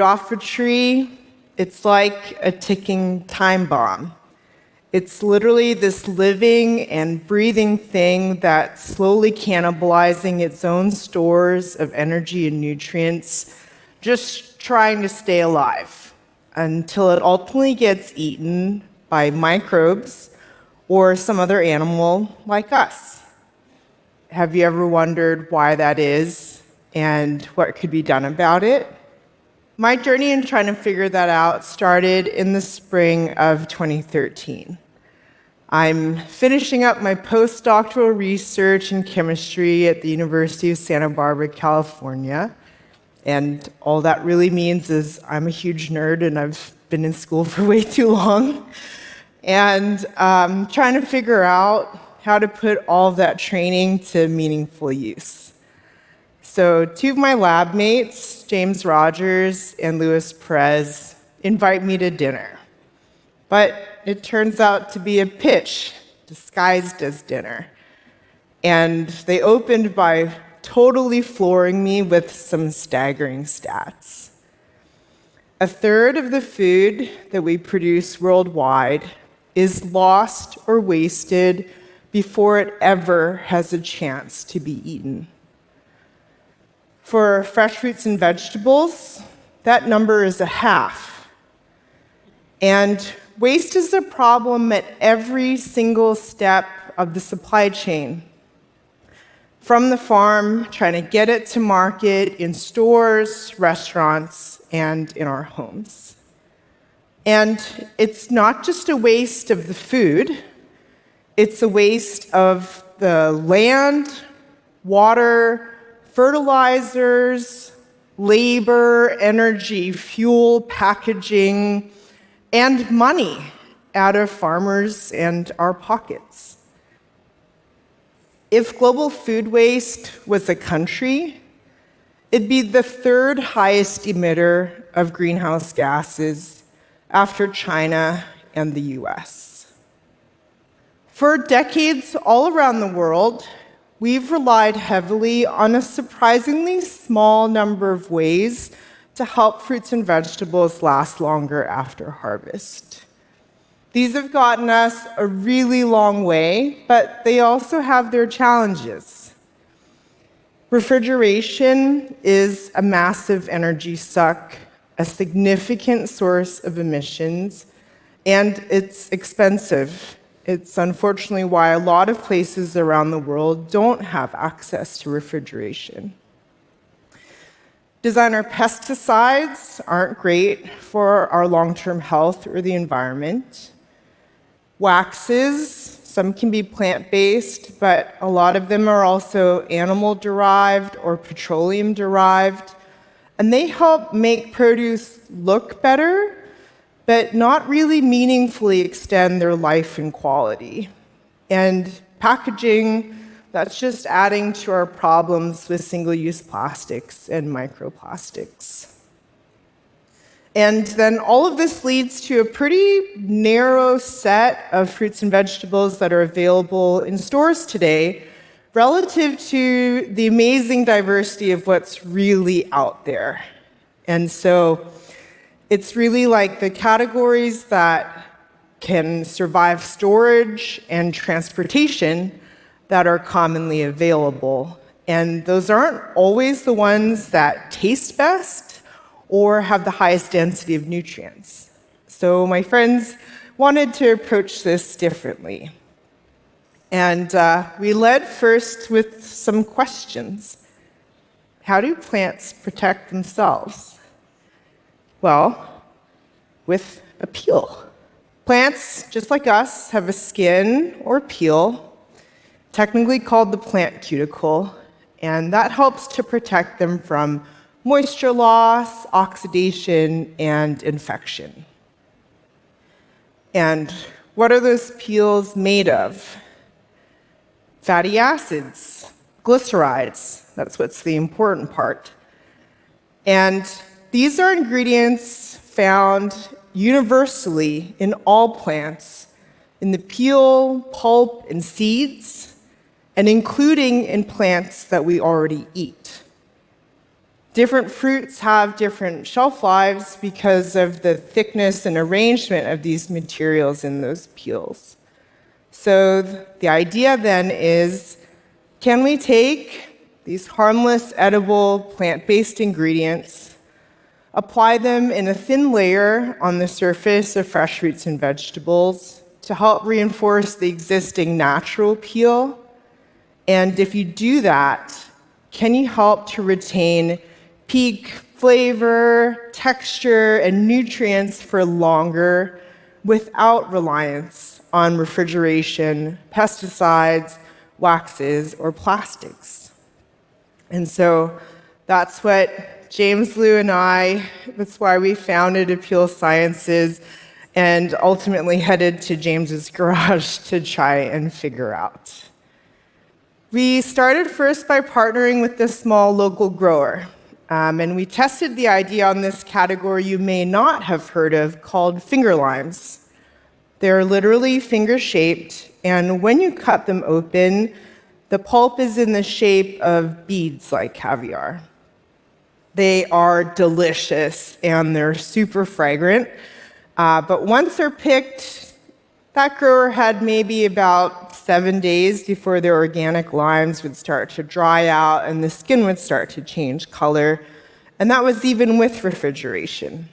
Off a tree, it's like a ticking time bomb. It's literally this living and breathing thing that's slowly cannibalizing its own stores of energy and nutrients, just trying to stay alive until it ultimately gets eaten by microbes or some other animal like us. Have you ever wondered why that is and what could be done about it? My journey in trying to figure that out started in the spring of 2013. I'm finishing up my postdoctoral research in chemistry at the University of Santa Barbara, California. And all that really means is I'm a huge nerd and I've been in school for way too long. And trying to figure out how to put all of that training to meaningful use. So two of my lab mates, James Rogers and Louis Perez, invite me to dinner. But it turns out to be a pitch disguised as dinner. And they opened by totally flooring me with some staggering stats. A third of the food that we produce worldwide is lost or wasted before it ever has a chance to be eaten. For fresh fruits and vegetables, that number is a half. And waste is a problem at every single step of the supply chain. From the farm, trying to get it to market in stores, restaurants, and in our homes. And it's not just a waste of the food, it's a waste of the land, water, fertilizers, labor, energy, fuel, packaging, and money out of farmers and our pockets. If global food waste was a country, it'd be the third highest emitter of greenhouse gases after China and the US. For decades all around the world, we've relied heavily on a surprisingly small number of ways to help fruits and vegetables last longer after harvest. These have gotten us a really long way, but they also have their challenges. Refrigeration is a massive energy suck, a significant source of emissions, and it's expensive. It's unfortunately why a lot of places around the world don't have access to refrigeration. Designer pesticides aren't great for our long-term health or the environment. Waxes, some can be plant-based, but a lot of them are also animal-derived or petroleum-derived, and they help make produce look better, but not really meaningfully extend their life and quality. And packaging, that's just adding to our problems with single-use plastics and microplastics. And then all of this leads to a pretty narrow set of fruits and vegetables that are available in stores today relative to the amazing diversity of what's really out there. And so it's really like the categories that can survive storage and transportation that are commonly available. And those aren't always the ones that taste best or have the highest density of nutrients. So my friends wanted to approach this differently. And we led first with some questions. How do plants protect themselves? Well, with a peel. Plants, just like us, have a skin or peel, technically called the plant cuticle, and that helps to protect them from moisture loss, oxidation, and infection. And what are those peels made of? Fatty acids, glycerides, that's what's the important part. And these are ingredients found universally in all plants, in the peel, pulp, and seeds, and including in plants that we already eat. Different fruits have different shelf lives because of the thickness and arrangement of these materials in those peels. So the idea then is, can we take these harmless, edible, plant-based ingredients, apply them in a thin layer on the surface of fresh fruits and vegetables to help reinforce the existing natural peel? And if you do that, can you help to retain peak flavor, texture, and nutrients for longer without reliance on refrigeration, pesticides, waxes, or plastics? And so that's what James Liu and that's why we founded Appeal Sciences and ultimately headed to James's garage to try and figure out. We started first by partnering with this small local grower. And we tested the idea on this category you may not have heard of called finger limes. They're literally finger-shaped, and when you cut them open, the pulp is in the shape of beads like caviar. They are delicious, and they're super fragrant. But once they're picked, that grower had maybe about 7 days before their organic limes would start to dry out and the skin would start to change color. And that was even with refrigeration.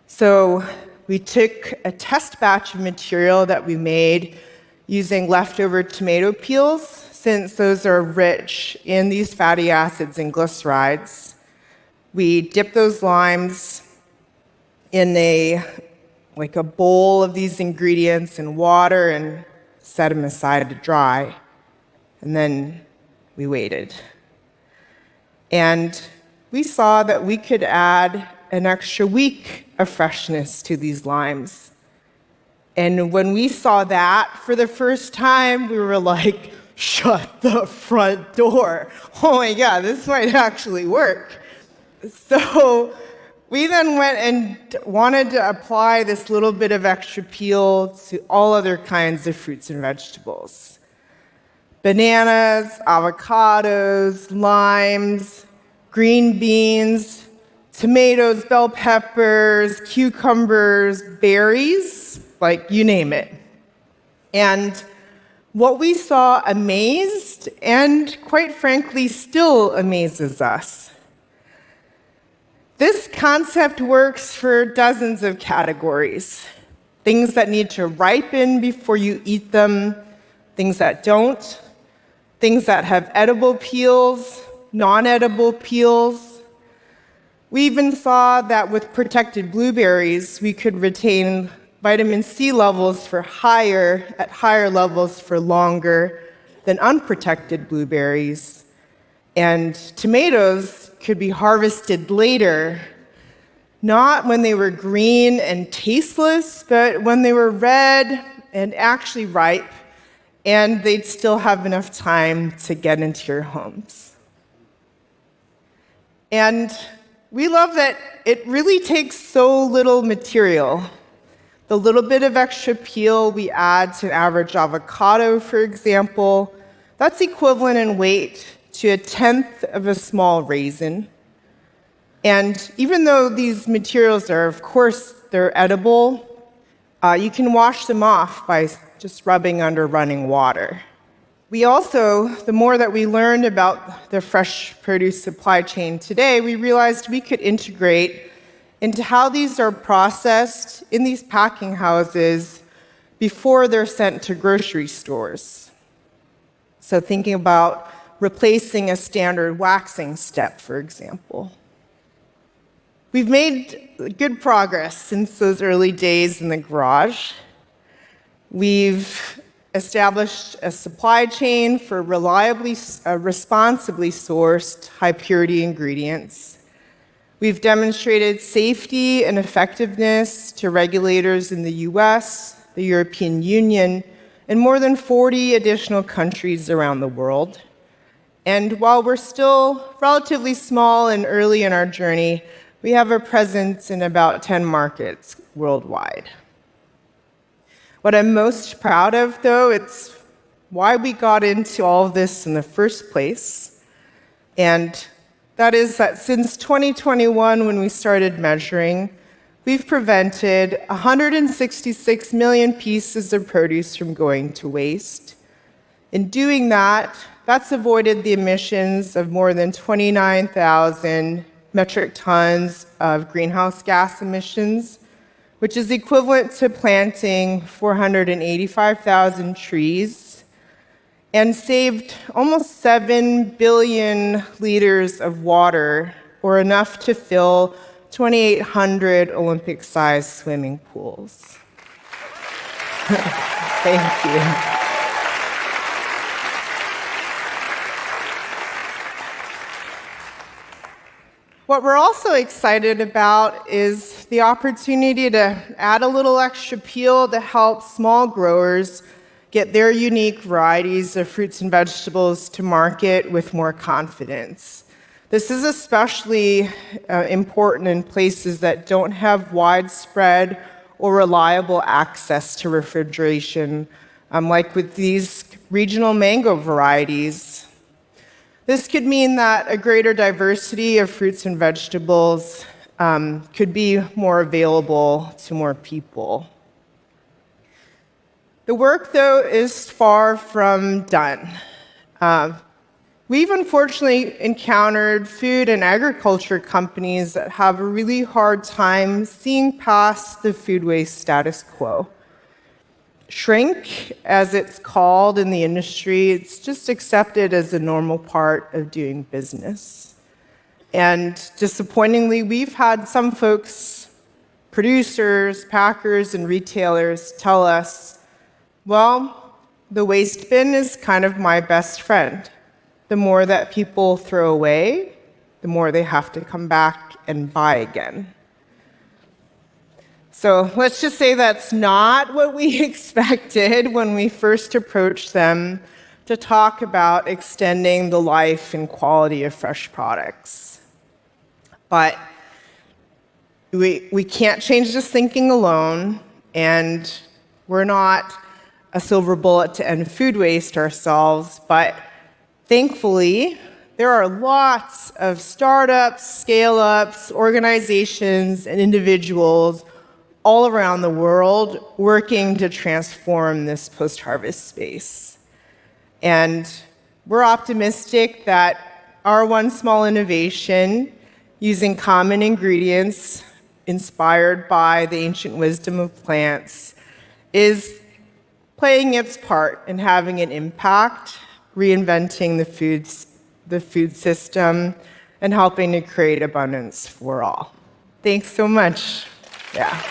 So we took a test batch of material that we made using leftover tomato peels, since those are rich in these fatty acids and glycerides. We dipped those limes in a bowl of these ingredients in water and set them aside to dry. And then we waited. And we saw that we could add an extra week of freshness to these limes. And when we saw that for the first time, we were like, shut the front door. Oh my God, this might actually work. So we then went and wanted to apply this little bit of extra peel to all other kinds of fruits and vegetables. Bananas, avocados, limes, green beans, tomatoes, bell peppers, cucumbers, berries, like you name it. And what we saw amazed, and quite frankly still amazes us. This concept works for dozens of categories. Things that need to ripen before you eat them, things that don't, things that have edible peels, non-edible peels. We even saw that with protected blueberries, we could retain vitamin C levels at higher levels for longer than unprotected blueberries. And tomatoes could be harvested later, not when they were green and tasteless, but when they were red and actually ripe, and they'd still have enough time to get into your homes. And we love that it really takes so little material. The little bit of extra peel we add to an average avocado, for example, that's equivalent in weight to 1/10 of a small raisin. And even though these materials are, of course, they're edible, you can wash them off by just rubbing under running water. We also, the more that we learned about the fresh produce supply chain today, we realized we could integrate into how these are processed in these packing houses before they're sent to grocery stores. So thinking about replacing a standard waxing step, for example. We've made good progress since those early days in the garage. We've established a supply chain for responsibly sourced, high-purity ingredients. We've demonstrated safety and effectiveness to regulators in the US, the European Union, and more than 40 additional countries around the world. And while we're still relatively small and early in our journey, we have a presence in about 10 markets worldwide. What I'm most proud of, though, it's why we got into all of this in the first place. And That is that since 2021, when we started measuring, we've prevented 166 million pieces of produce from going to waste. In doing that, that's avoided the emissions of more than 29,000 metric tons of greenhouse gas emissions, which is equivalent to planting 485,000 trees, and saved almost 7 billion liters of water, or enough to fill 2,800 Olympic-sized swimming pools. Thank you. What we're also excited about is the opportunity to add a little extra peel to help small growers get their unique varieties of fruits and vegetables to market with more confidence. This is especially important in places that don't have widespread or reliable access to refrigeration, like with these regional mango varieties. This could mean that a greater diversity of fruits and vegetables could be more available to more people. The work, though, is far from done. We've unfortunately encountered food and agriculture companies that have a really hard time seeing past the food waste status quo. Shrink, as it's called in the industry, it's just accepted as a normal part of doing business. And disappointingly, we've had some folks, producers, packers, and retailers tell us, well, the waste bin is kind of my best friend. The more that people throw away, the more they have to come back and buy again. So let's just say that's not what we expected when we first approached them to talk about extending the life and quality of fresh products. But we can't change this thinking alone, and we're not a silver bullet to end food waste ourselves, but thankfully, there are lots of startups, scale-ups, organizations, and individuals all around the world working to transform this post-harvest space. And we're optimistic that our one small innovation, using common ingredients inspired by the ancient wisdom of plants, is playing its part in having an impact, reinventing the food system, and helping to create abundance for all. Thanks so much. Yeah.